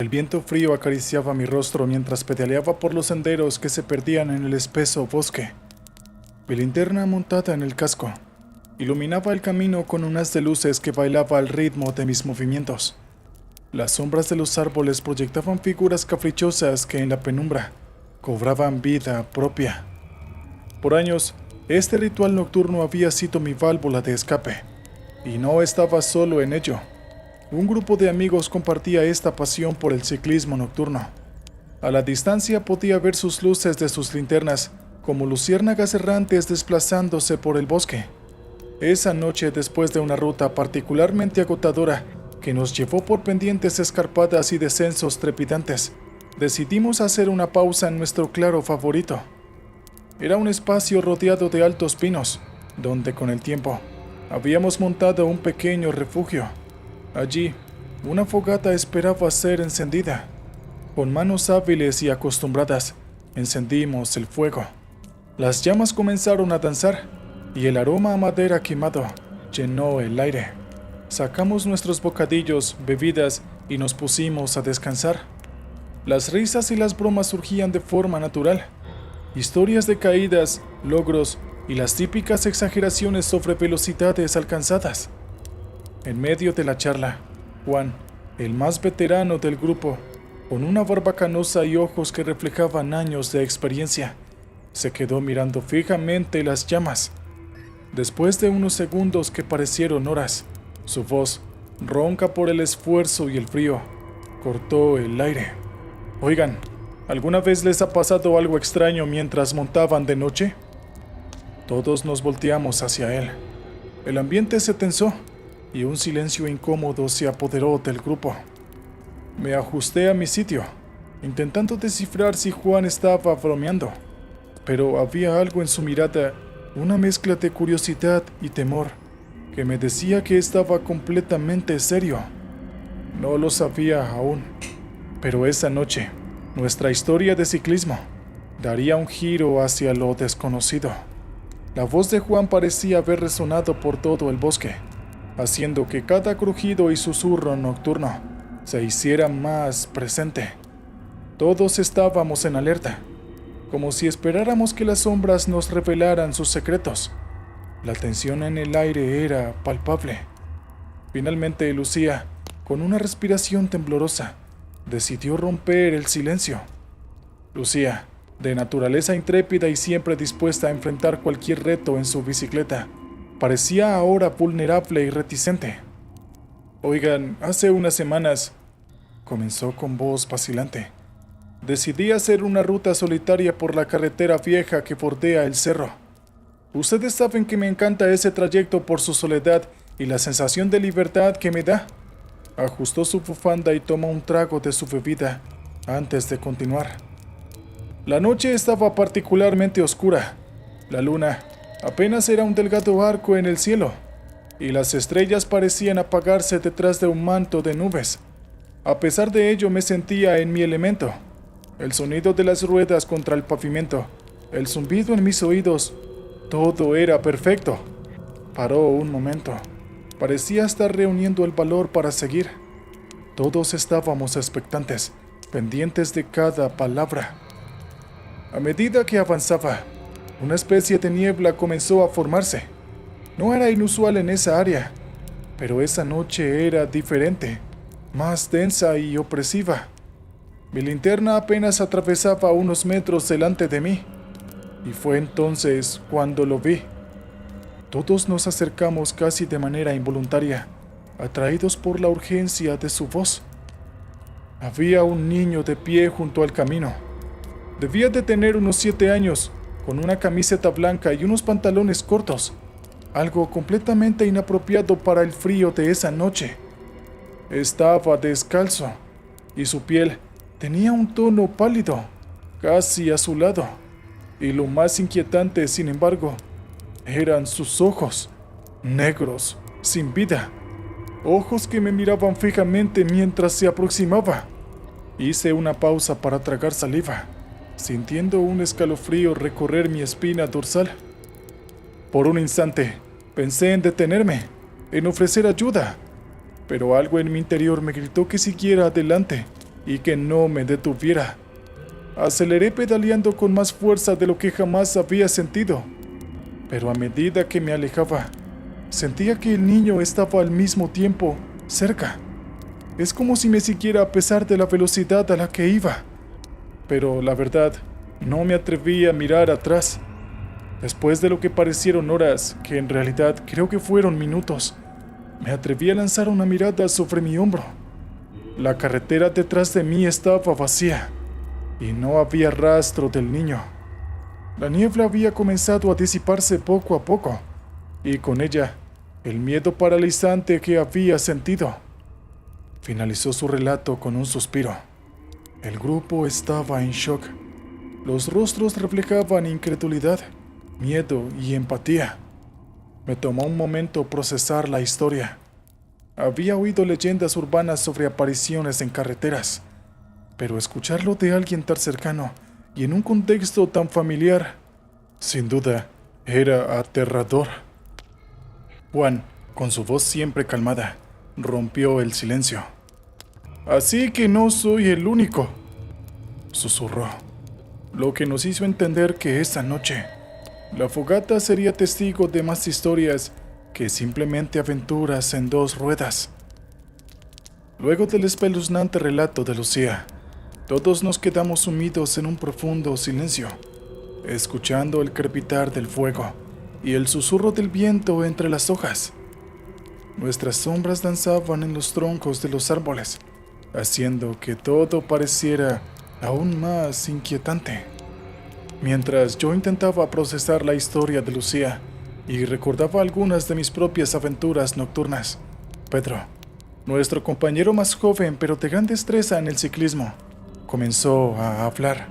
El viento frío acariciaba mi rostro mientras pedaleaba por los senderos que se perdían en el espeso bosque. Mi linterna montada en el casco iluminaba el camino con un haz de luces que bailaba al ritmo de mis movimientos. Las sombras de los árboles proyectaban figuras caprichosas que en la penumbra cobraban vida propia. Por años, este ritual nocturno había sido mi válvula de escape, y no estaba solo en ello. Un grupo de amigos compartía esta pasión por el ciclismo nocturno. A la distancia podía ver sus luces de sus linternas como luciérnagas errantes desplazándose por el bosque. Esa noche, después de una ruta particularmente agotadora que nos llevó por pendientes escarpadas y descensos trepidantes, decidimos hacer una pausa en nuestro claro favorito. Era un espacio rodeado de altos pinos, donde con el tiempo habíamos montado un pequeño refugio. Allí, una fogata esperaba ser encendida. Con manos hábiles y acostumbradas, encendimos el fuego. Las llamas comenzaron a danzar y el aroma a madera quemado llenó el aire. Sacamos nuestros bocadillos, bebidas y nos pusimos a descansar. Las risas y las bromas surgían de forma natural. Historias de caídas, logros y las típicas exageraciones sobre velocidades alcanzadas. En medio de la charla, Juan, el más veterano del grupo, con una barba canosa y ojos que reflejaban años de experiencia, se quedó mirando fijamente las llamas. Después de unos segundos que parecieron horas, su voz, ronca por el esfuerzo y el frío, cortó el aire. Oigan, ¿alguna vez les ha pasado algo extraño mientras montaban de noche? Todos nos volteamos hacia él. El ambiente se tensó y un silencio incómodo se apoderó del grupo. Me ajusté a mi sitio, intentando descifrar si Juan estaba bromeando, pero había algo en su mirada, una mezcla de curiosidad y temor, que me decía que estaba completamente serio. No lo sabía aún, pero esa noche, nuestra historia de ciclismo daría un giro hacia lo desconocido. La voz de Juan parecía haber resonado por todo el bosque, haciendo que cada crujido y susurro nocturno se hiciera más presente. Todos estábamos en alerta, como si esperáramos que las sombras nos revelaran sus secretos. La tensión en el aire era palpable. Finalmente, Lucía, con una respiración temblorosa, decidió romper el silencio. Lucía, de naturaleza intrépida y siempre dispuesta a enfrentar cualquier reto en su bicicleta, parecía ahora vulnerable y reticente. Oigan, hace unas semanas, comenzó con voz vacilante, decidí hacer una ruta solitaria por la carretera vieja que bordea el cerro. Ustedes saben que me encanta ese trayecto por su soledad y la sensación de libertad que me da. Ajustó su bufanda y tomó un trago de su bebida antes de continuar. La noche estaba particularmente oscura. La luna apenas era un delgado arco en el cielo, y las estrellas parecían apagarse detrás de un manto de nubes. A pesar de ello, me sentía en mi elemento. El sonido de las ruedas contra el pavimento, el zumbido en mis oídos, todo era perfecto. Paró un momento. Parecía estar reuniendo el valor para seguir. Todos estábamos expectantes, pendientes de cada palabra. A medida que avanzaba, una especie de niebla comenzó a formarse. No era inusual en esa área, pero esa noche era diferente, más densa y opresiva. Mi linterna apenas atravesaba unos metros delante de mí, y fue entonces cuando lo vi. Todos nos acercamos casi de manera involuntaria, atraídos por la urgencia de su voz. Había un niño de pie junto al camino. Debía de tener unos 7 años, con una camiseta blanca y unos pantalones cortos, algo completamente inapropiado para el frío de esa noche. Estaba descalzo, y su piel tenía un tono pálido, casi azulado, y lo más inquietante, sin embargo, eran sus ojos, negros, sin vida, ojos que me miraban fijamente mientras se aproximaba. Hice una pausa para tragar saliva, sintiendo un escalofrío recorrer mi espina dorsal. Por un instante, pensé en detenerme, en ofrecer ayuda, pero algo en mi interior me gritó que siguiera adelante, y que no me detuviera. Aceleré pedaleando con más fuerza de lo que jamás había sentido, pero a medida que me alejaba, sentía que el niño estaba al mismo tiempo cerca. Es como si me siguiera a pesar de la velocidad a la que iba. Pero la verdad, no me atreví a mirar atrás. Después de lo que parecieron horas, que en realidad creo que fueron minutos, me atreví a lanzar una mirada sobre mi hombro. La carretera detrás de mí estaba vacía y no había rastro del niño. La niebla había comenzado a disiparse poco a poco, y con ella, el miedo paralizante que había sentido. Finalizó su relato con un suspiro. El grupo estaba en shock. Los rostros reflejaban incredulidad, miedo y empatía. Me tomó un momento procesar la historia. Había oído leyendas urbanas sobre apariciones en carreteras, pero escucharlo de alguien tan cercano y en un contexto tan familiar, sin duda, era aterrador. Juan, con su voz siempre calmada, rompió el silencio. «Así que no soy el único», susurró, lo que nos hizo entender que esa noche la fogata sería testigo de más historias que simplemente aventuras en dos ruedas. Luego del espeluznante relato de Lucía, todos nos quedamos sumidos en un profundo silencio, escuchando el crepitar del fuego y el susurro del viento entre las hojas. Nuestras sombras danzaban en los troncos de los árboles, haciendo que todo pareciera aún más inquietante. Mientras yo intentaba procesar la historia de Lucía y recordaba algunas de mis propias aventuras nocturnas, Pedro, nuestro compañero más joven pero de gran destreza en el ciclismo, comenzó a hablar.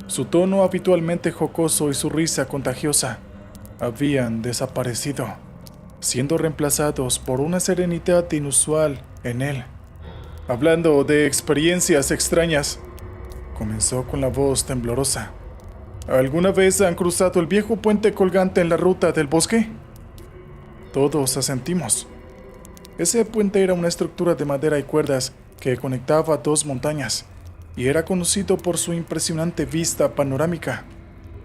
Su tono habitualmente jocoso y su risa contagiosa habían desaparecido, siendo reemplazados por una serenidad inusual en él. Hablando de experiencias extrañas, comenzó con la voz temblorosa. ¿Alguna vez han cruzado el viejo puente colgante en la ruta del bosque? Todos asentimos. Ese puente era una estructura de madera y cuerdas que conectaba dos montañas, y era conocido por su impresionante vista panorámica.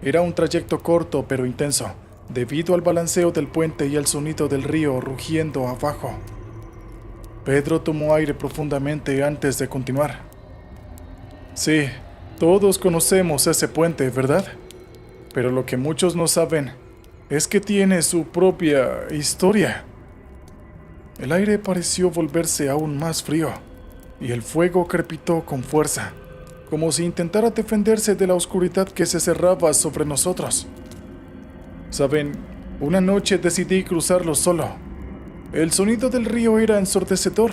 Era un trayecto corto pero intenso, debido al balanceo del puente y al sonido del río rugiendo abajo. Pedro tomó aire profundamente antes de continuar. Sí, todos conocemos ese puente, ¿verdad? Pero lo que muchos no saben es que tiene su propia historia. El aire pareció volverse aún más frío, y el fuego crepitó con fuerza, como si intentara defenderse de la oscuridad que se cerraba sobre nosotros. Saben, una noche decidí cruzarlo solo. El sonido del río era ensordecedor,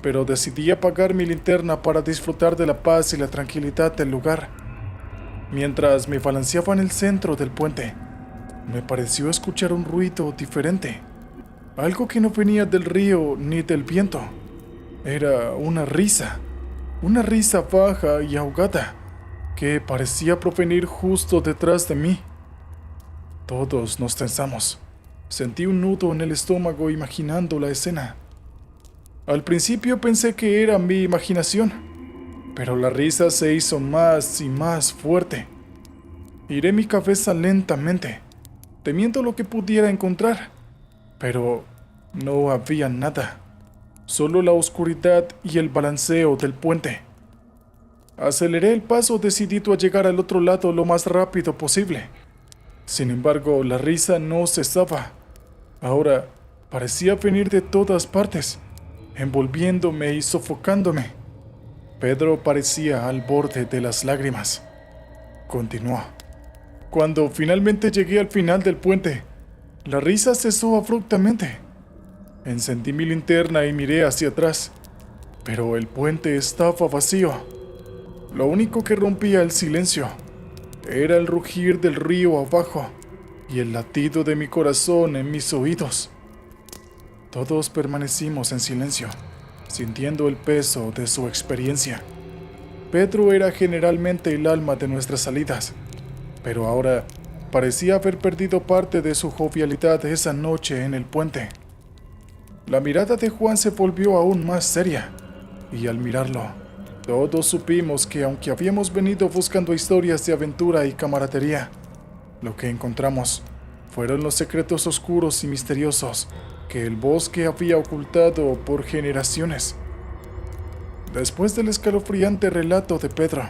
pero decidí apagar mi linterna para disfrutar de la paz y la tranquilidad del lugar. Mientras me balanceaba en el centro del puente, me pareció escuchar un ruido diferente, algo que no venía del río ni del viento. Era una risa baja y ahogada, que parecía provenir justo detrás de mí. Todos nos tensamos. Sentí un nudo en el estómago imaginando la escena. Al principio pensé que era mi imaginación, pero la risa se hizo más y más fuerte. Giré mi cabeza lentamente, temiendo lo que pudiera encontrar, pero no había nada, solo la oscuridad y el balanceo del puente. Aceleré el paso decidido a llegar al otro lado lo más rápido posible. Sin embargo, la risa no cesaba. Ahora parecía venir de todas partes, envolviéndome y sofocándome. Pedro parecía al borde de las lágrimas. Continuó. Cuando finalmente llegué al final del puente, la risa cesó abruptamente. Encendí mi linterna y miré hacia atrás, pero el puente estaba vacío. Lo único que rompía el silencio era el rugir del río abajo y el latido de mi corazón en mis oídos. Todos permanecimos en silencio, sintiendo el peso de su experiencia. Pedro era generalmente el alma de nuestras salidas, pero ahora parecía haber perdido parte de su jovialidad esa noche en el puente. La mirada de Juan se volvió aún más seria, y al mirarlo, Todos supimos que aunque habíamos venido buscando historias de aventura y camaradería, lo que encontramos fueron los secretos oscuros y misteriosos que el bosque había ocultado por generaciones. Después del escalofriante relato de Pedro,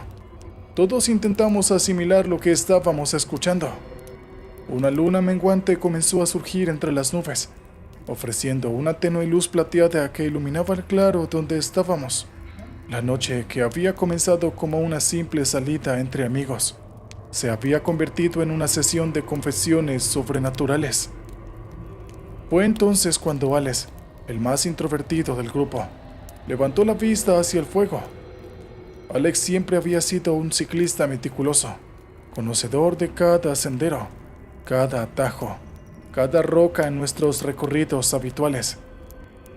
todos intentamos asimilar lo que estábamos escuchando. Una luna menguante comenzó a surgir entre las nubes, ofreciendo una tenue luz plateada que iluminaba el claro donde estábamos. La noche, que había comenzado como una simple salida entre amigos, se había convertido en una sesión de confesiones sobrenaturales. Fue entonces cuando Alex, el más introvertido del grupo, levantó la vista hacia el fuego. Alex siempre había sido un ciclista meticuloso, conocedor de cada sendero, cada atajo, cada roca en nuestros recorridos habituales.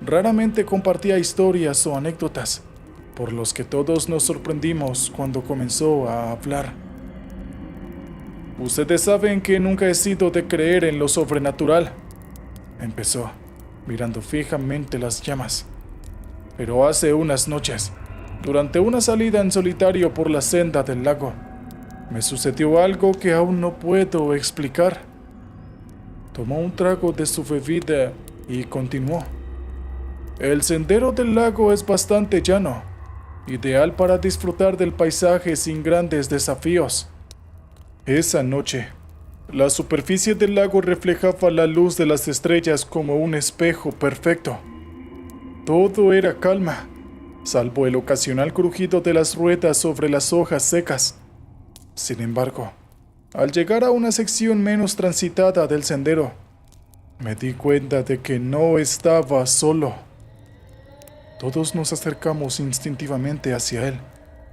Raramente compartía historias o anécdotas, por los que todos nos sorprendimos cuando comenzó a hablar. «Ustedes saben que nunca he sido de creer en lo sobrenatural», empezó, mirando fijamente las llamas. «Pero hace unas noches, durante una salida en solitario por la senda del lago, me sucedió algo que aún no puedo explicar». Tomó un trago de su bebida y continuó. «El sendero del lago es bastante llano, ideal para disfrutar del paisaje sin grandes desafíos. Esa noche, la superficie del lago reflejaba la luz de las estrellas como un espejo perfecto. Todo era calma, salvo el ocasional crujido de las ruedas sobre las hojas secas. Sin embargo, al llegar a una sección menos transitada del sendero, me di cuenta de que no estaba solo». Todos nos acercamos instintivamente hacia él,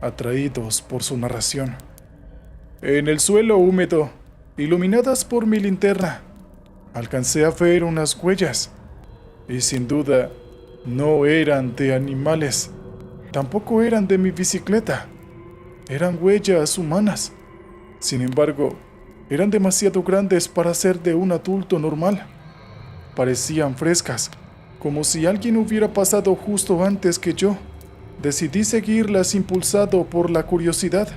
atraídos por su narración. En el suelo húmedo, iluminadas por mi linterna, alcancé a ver unas huellas, y sin duda no eran de animales, tampoco eran de mi bicicleta, eran huellas humanas. Sin embargo, eran demasiado grandes para ser de un adulto normal. Parecían frescas, como si alguien hubiera pasado justo antes que yo. Decidí seguirlas impulsado por la curiosidad.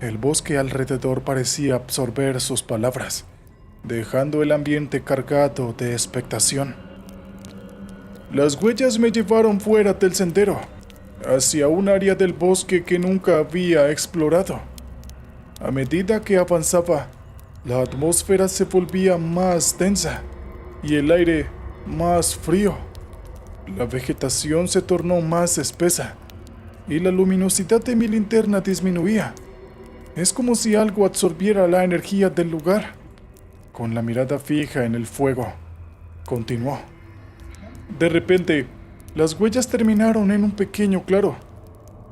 El bosque alrededor parecía absorber sus palabras, dejando el ambiente cargado de expectación. Las huellas me llevaron fuera del sendero, hacia un área del bosque que nunca había explorado. A medida que avanzaba, la atmósfera se volvía más densa y el aire más frío. La vegetación se tornó más espesa y la luminosidad de mi linterna disminuía. Es como si algo absorbiera la energía del lugar. Con la mirada fija en el fuego, continuó. De repente, las huellas terminaron en un pequeño claro,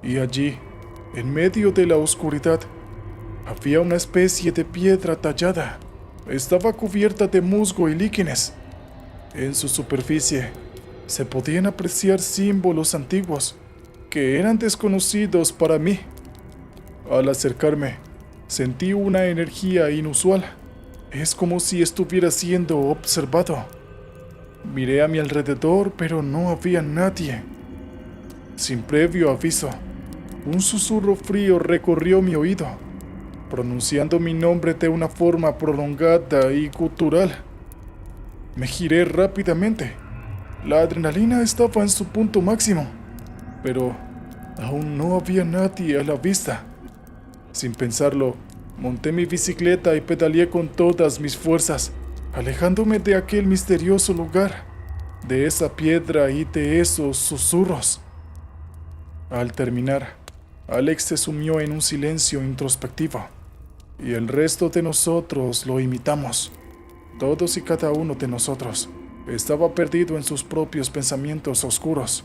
y allí, en medio de la oscuridad, había una especie de piedra tallada. Estaba cubierta de musgo y líquenes. En su superficie se podían apreciar símbolos antiguos que eran desconocidos para mí. Al acercarme, sentí una energía inusual. Es como si estuviera siendo observado. Miré a mi alrededor, pero no había nadie. Sin previo aviso, un susurro frío recorrió mi oído, pronunciando mi nombre de una forma prolongada y gutural. Me giré rápidamente. La adrenalina estaba en su punto máximo, pero aún no había nadie a la vista. Sin pensarlo, monté mi bicicleta y pedaleé con todas mis fuerzas, alejándome de aquel misterioso lugar, de esa piedra y de esos susurros. Al terminar, Alex se sumió en un silencio introspectivo, y el resto de nosotros lo imitamos. Todos y cada uno de nosotros estaba perdido en sus propios pensamientos oscuros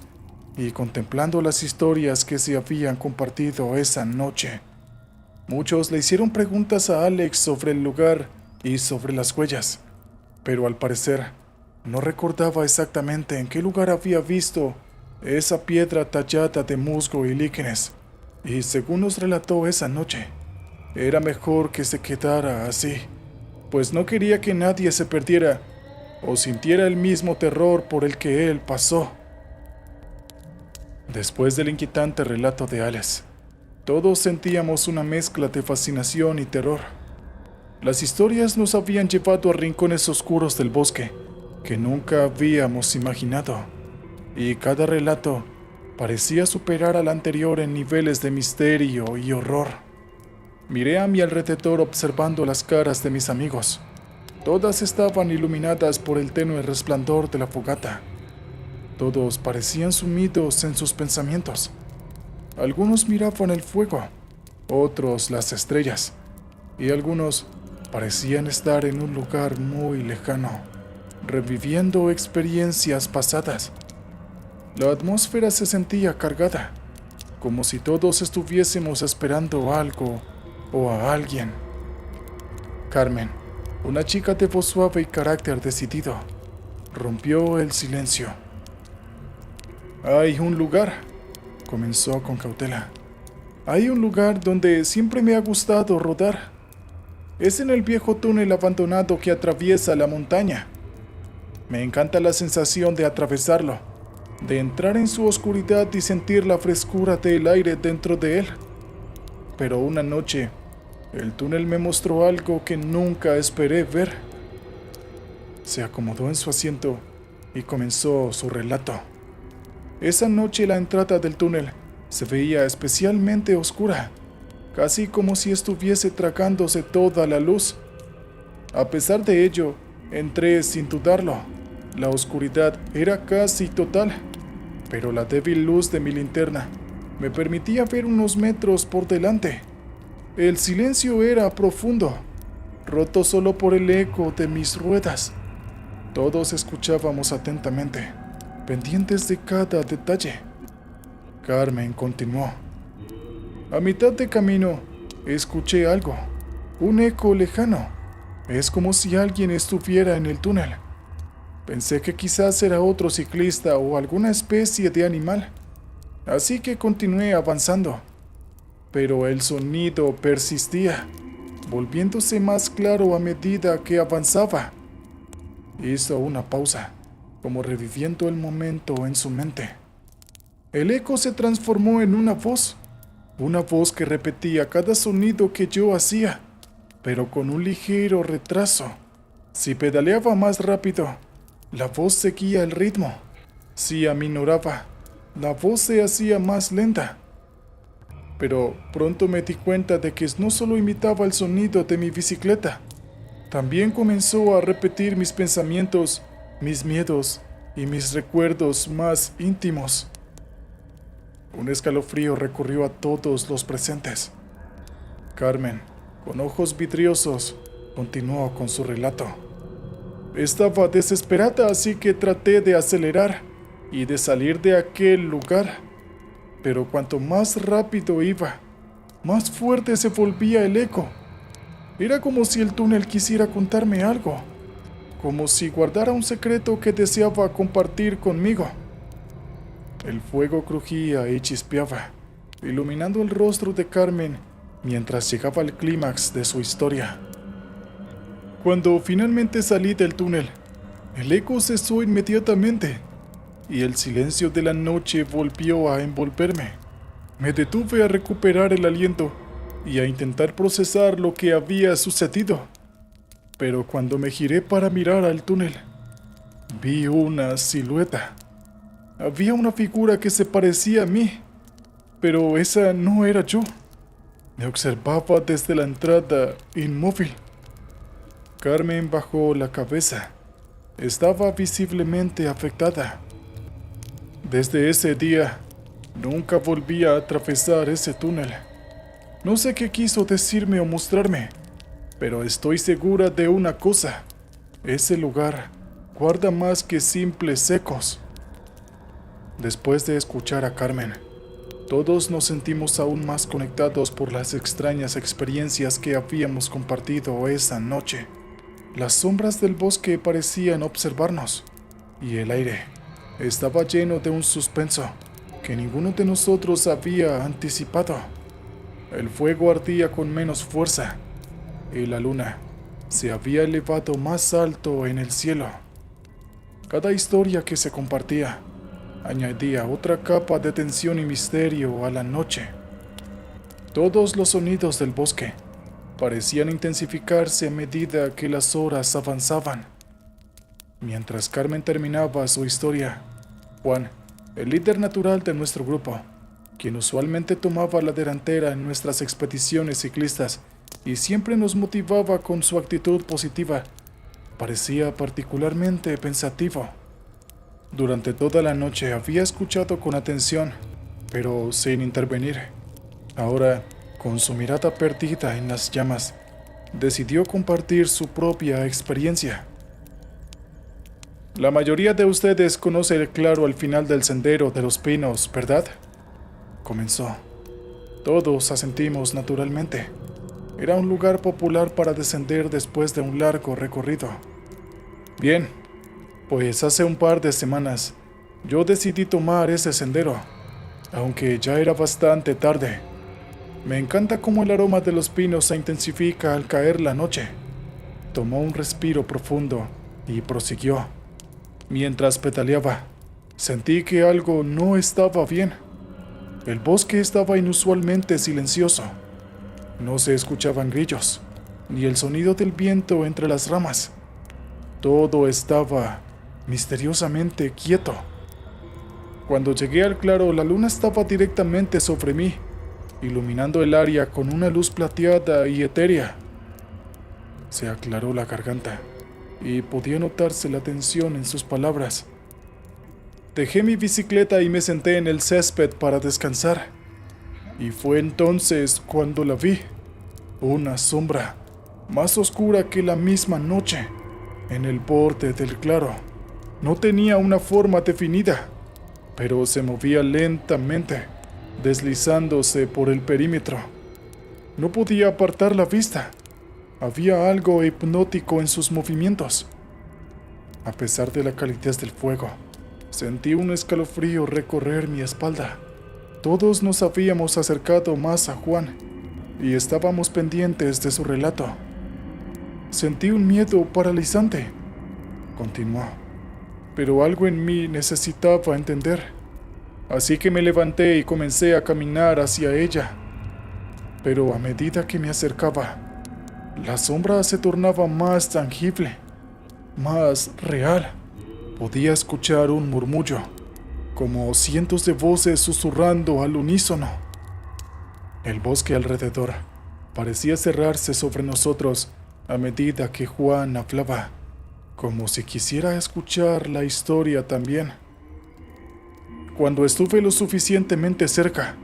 y contemplando las historias que se habían compartido esa noche. Muchos le hicieron preguntas a Alex sobre el lugar y sobre las huellas, pero al parecer no recordaba exactamente en qué lugar había visto esa piedra tallada de musgo y líquenes, y según nos relató esa noche, era mejor que se quedara así, pues no quería que nadie se perdiera o sintiera el mismo terror por el que él pasó. Después del inquietante relato de Alex, todos sentíamos una mezcla de fascinación y terror. Las historias nos habían llevado a rincones oscuros del bosque que nunca habíamos imaginado, y cada relato parecía superar al anterior en niveles de misterio y horror. Miré a mi alrededor observando las caras de mis amigos. Todas estaban iluminadas por el tenue resplandor de la fogata. Todos parecían sumidos en sus pensamientos. Algunos miraban el fuego, otros las estrellas, y algunos parecían estar en un lugar muy lejano, reviviendo experiencias pasadas. La atmósfera se sentía cargada, como si todos estuviésemos esperando algo o a alguien. Carmen, una chica de voz suave y carácter decidido, rompió el silencio. Hay un lugar, comenzó con cautela. Hay un lugar donde siempre me ha gustado rodar. Es en el viejo túnel abandonado que atraviesa la montaña. Me encanta la sensación de atravesarlo, de entrar en su oscuridad y sentir la frescura del aire dentro de él. Pero una noche, el túnel me mostró algo que nunca esperé ver. Se acomodó en su asiento y comenzó su relato. Esa noche la entrada del túnel se veía especialmente oscura, casi como si estuviese tragándose toda la luz. A pesar de ello, entré sin dudarlo. La oscuridad era casi total, pero la débil luz de mi linterna me permitía ver unos metros por delante. El silencio era profundo, roto solo por el eco de mis ruedas. Todos escuchábamos atentamente, pendientes de cada detalle. Carmen continuó. A mitad de camino, escuché algo, un eco lejano. Es como si alguien estuviera en el túnel. Pensé que quizás era otro ciclista o alguna especie de animal, así que continué avanzando. Pero el sonido persistía, volviéndose más claro a medida que avanzaba. Hizo una pausa, como reviviendo el momento en su mente. El eco se transformó en una voz que repetía cada sonido que yo hacía, pero con un ligero retraso. Si pedaleaba más rápido, la voz seguía el ritmo. Si aminoraba, la voz se hacía más lenta. Pero pronto me di cuenta de que no solo imitaba el sonido de mi bicicleta, también comenzó a repetir mis pensamientos, mis miedos y mis recuerdos más íntimos. Un escalofrío recorrió a todos los presentes. Carmen, con ojos vidriosos, continuó con su relato. Estaba desesperada, así que traté de acelerar y de salir de aquel lugar. Pero cuanto más rápido iba, más fuerte se volvía el eco. Era como si el túnel quisiera contarme algo, como si guardara un secreto que deseaba compartir conmigo. El fuego crujía y chispeaba, iluminando el rostro de Carmen mientras llegaba al clímax de su historia. Cuando finalmente salí del túnel, el eco cesó inmediatamente y el silencio de la noche volvió a envolverme. Me detuve a recuperar el aliento y a intentar procesar lo que había sucedido. Pero cuando me giré para mirar al túnel, vi una silueta. Había una figura que se parecía a mí, pero esa no era yo. Me observaba desde la entrada, inmóvil. Carmen bajó la cabeza. Estaba visiblemente afectada. Desde ese día, nunca volví a atravesar ese túnel. No sé qué quiso decirme o mostrarme, pero estoy segura de una cosa. Ese lugar guarda más que simples ecos. Después de escuchar a Carmen, todos nos sentimos aún más conectados por las extrañas experiencias que habíamos compartido esa noche. Las sombras del bosque parecían observarnos, y el aire estaba lleno de un suspenso que ninguno de nosotros había anticipado. El fuego ardía con menos fuerza, y la luna se había elevado más alto en el cielo. Cada historia que se compartía añadía otra capa de tensión y misterio a la noche. Todos los sonidos del bosque parecían intensificarse a medida que las horas avanzaban. Mientras Carmen terminaba su historia, Juan, el líder natural de nuestro grupo, quien usualmente tomaba la delantera en nuestras expediciones ciclistas y siempre nos motivaba con su actitud positiva, parecía particularmente pensativo. Durante toda la noche había escuchado con atención, pero sin intervenir. Ahora, con su mirada perdida en las llamas, decidió compartir su propia experiencia. La mayoría de ustedes conoce el claro al final del sendero de los pinos, ¿verdad? Comenzó. Todos asentimos naturalmente. Era un lugar popular para descender después de un largo recorrido. Bien, pues hace un par de semanas yo decidí tomar ese sendero, aunque ya era bastante tarde. Me encanta cómo el aroma de los pinos se intensifica al caer la noche. Tomó un respiro profundo y prosiguió. Mientras pedaleaba, sentí que algo no estaba bien. El bosque estaba inusualmente silencioso. No se escuchaban grillos, ni el sonido del viento entre las ramas. Todo estaba misteriosamente quieto. Cuando llegué al claro, la luna estaba directamente sobre mí, iluminando el área con una luz plateada y etérea. Se aclaró la garganta y podía notarse la tensión en sus palabras. Dejé mi bicicleta y me senté en el césped para descansar. Y fue entonces cuando la vi. Una sombra, más oscura que la misma noche, en el borde del claro. No tenía una forma definida, pero se movía lentamente, deslizándose por el perímetro. No podía apartar la vista. Había algo hipnótico en sus movimientos. A pesar de la calidez del fuego, sentí un escalofrío recorrer mi espalda. Todos nos habíamos acercado más a Juan y estábamos pendientes de su relato. Sentí un miedo paralizante, continuó, pero algo en mí necesitaba entender. Así que me levanté y comencé a caminar hacia ella. Pero a medida que me acercaba, la sombra se tornaba más tangible, más real. Podía escuchar un murmullo, como cientos de voces susurrando al unísono. El bosque alrededor parecía cerrarse sobre nosotros a medida que Juan hablaba, como si quisiera escuchar la historia también. Cuando estuve lo suficientemente cerca,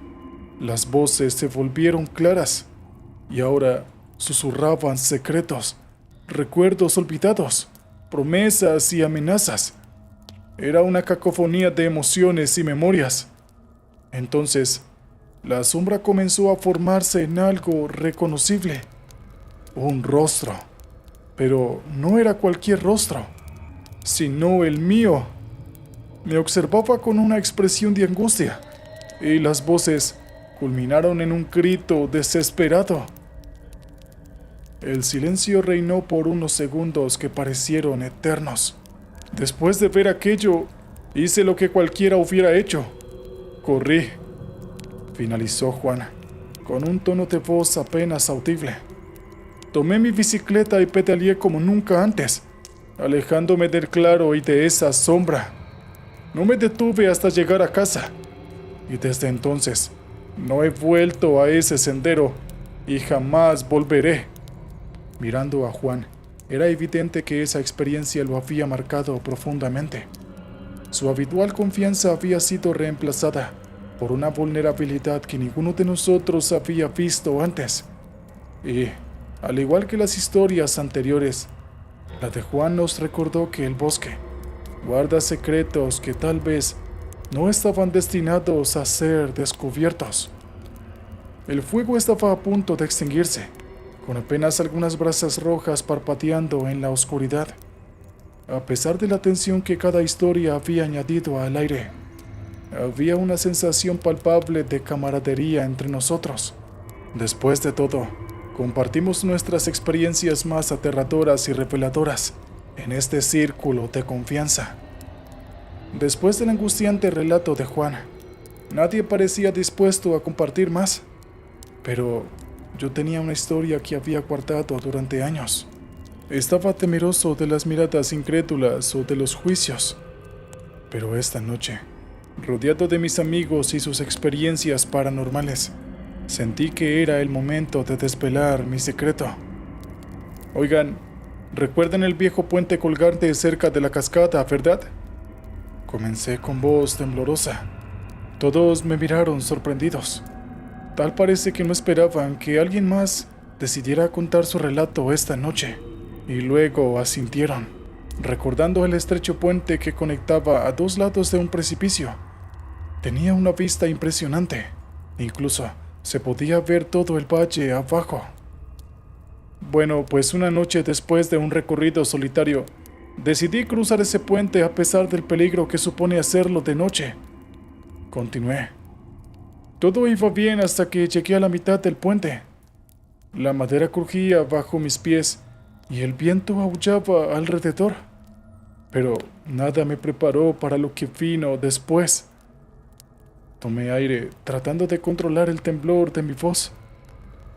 las voces se volvieron claras y ahora susurraban secretos, recuerdos olvidados, promesas y amenazas. Era una cacofonía de emociones y memorias. Entonces, la sombra comenzó a formarse en algo reconocible. Un rostro. Pero no era cualquier rostro, sino el mío. Me observaba con una expresión de angustia, y las voces culminaron en un grito desesperado. El silencio reinó por unos segundos que parecieron eternos. Después de ver aquello, hice lo que cualquiera hubiera hecho. Corrí, finalizó Juan, con un tono de voz apenas audible. Tomé mi bicicleta y pedaleé como nunca antes, alejándome del claro y de esa sombra. No me detuve hasta llegar a casa, y desde entonces no he vuelto a ese sendero y jamás volveré. Mirando a Juan, era evidente que esa experiencia lo había marcado profundamente. Su habitual confianza había sido reemplazada por una vulnerabilidad que ninguno de nosotros había visto antes. Y, al igual que las historias anteriores, la de Juan nos recordó que el bosque guarda secretos que tal vez no estaban destinados a ser descubiertos. El fuego estaba a punto de extinguirse, con apenas algunas brasas rojas parpadeando en la oscuridad. A pesar de la tensión que cada historia había añadido al aire, había una sensación palpable de camaradería entre nosotros. Después de todo, compartimos nuestras experiencias más aterradoras y reveladoras en este círculo de confianza. Después del angustiante relato de Juan, nadie parecía dispuesto a compartir más, pero yo tenía una historia que había guardado durante años. Estaba temeroso de las miradas incrédulas o de los juicios, pero esta noche, rodeado de mis amigos y sus experiencias paranormales, sentí que era el momento de desvelar mi secreto. Oigan, ¿recuerdan el viejo puente colgante cerca de la cascada, verdad? Comencé con voz temblorosa. Todos me miraron sorprendidos. Tal parece que no esperaban que alguien más decidiera contar su relato esta noche, y luego asintieron, recordando el estrecho puente que conectaba a dos lados de un precipicio. Tenía una vista impresionante, incluso se podía ver todo el valle abajo. Bueno, pues una noche después de un recorrido solitario, decidí cruzar ese puente a pesar del peligro que supone hacerlo de noche. Continué. Todo iba bien hasta que llegué a la mitad del puente. La madera crujía bajo mis pies y el viento aullaba alrededor. Pero nada me preparó para lo que vino después. Tomé aire, tratando de controlar el temblor de mi voz.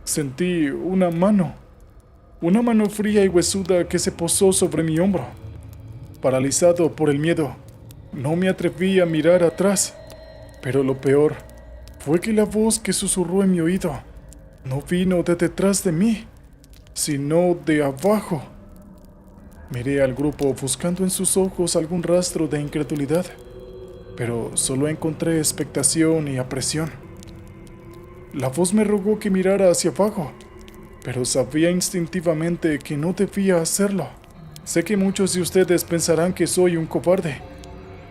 Sentí una mano fría y huesuda que se posó sobre mi hombro. Paralizado por el miedo, no me atreví a mirar atrás, pero lo peor fue que la voz que susurró en mi oído no vino de detrás de mí, sino de abajo. Miré al grupo buscando en sus ojos algún rastro de incredulidad, pero solo encontré expectación y apresión. La voz me rogó que mirara hacia abajo, pero sabía instintivamente que no debía hacerlo. Sé que muchos de ustedes pensarán que soy un cobarde,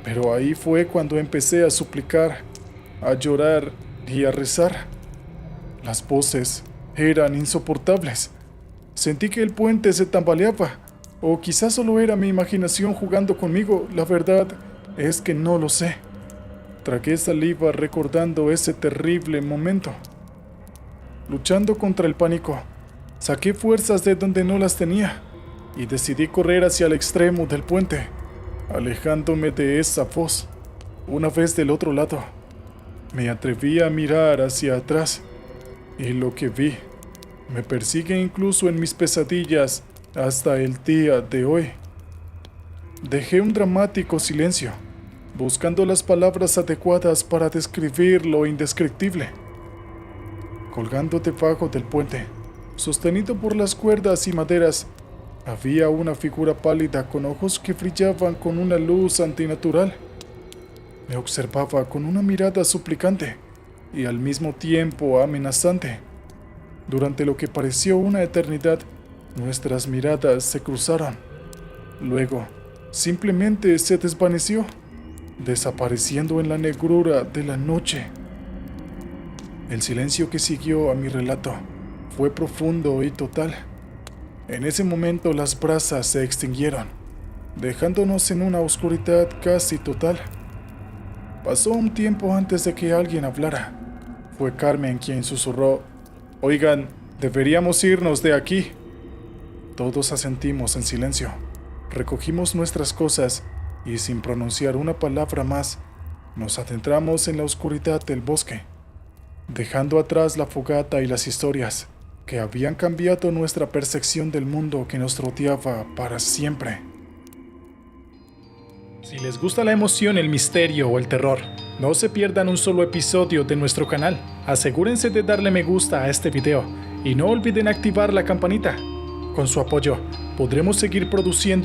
pero ahí fue cuando empecé a suplicar, a llorar y a rezar. Las voces eran insoportables. Sentí que el puente se tambaleaba, o quizás solo era mi imaginación jugando conmigo. La verdad es que no lo sé. Tragué saliva recordando ese terrible momento. Luchando contra el pánico, saqué fuerzas de donde no las tenía y decidí correr hacia el extremo del puente, alejándome de esa voz. Una vez del otro lado, me atreví a mirar hacia atrás y lo que vi me persigue incluso en mis pesadillas hasta el día de hoy. Dejé un dramático silencio, buscando las palabras adecuadas para describir lo indescriptible. Colgando debajo del puente, sostenido por las cuerdas y maderas, había una figura pálida con ojos que brillaban con una luz antinatural. Me observaba con una mirada suplicante y al mismo tiempo amenazante. Durante lo que pareció una eternidad, nuestras miradas se cruzaron. Luego, simplemente se desvaneció, desapareciendo en la negrura de la noche. El silencio que siguió a mi relato fue profundo y total. En ese momento las brasas se extinguieron, dejándonos en una oscuridad casi total. Pasó un tiempo antes de que alguien hablara. Fue Carmen quien susurró: «Oigan, deberíamos irnos de aquí». Todos asentimos en silencio. Recogimos nuestras cosas y sin pronunciar una palabra más, nos adentramos en la oscuridad del bosque, dejando atrás la fogata y las historias que habían cambiado nuestra percepción del mundo que nos rodeaba para siempre. Si les gusta la emoción, el misterio o el terror, no se pierdan un solo episodio de nuestro canal. Asegúrense de darle me gusta a este video y no olviden activar la campanita. Con su apoyo, podremos seguir produciendo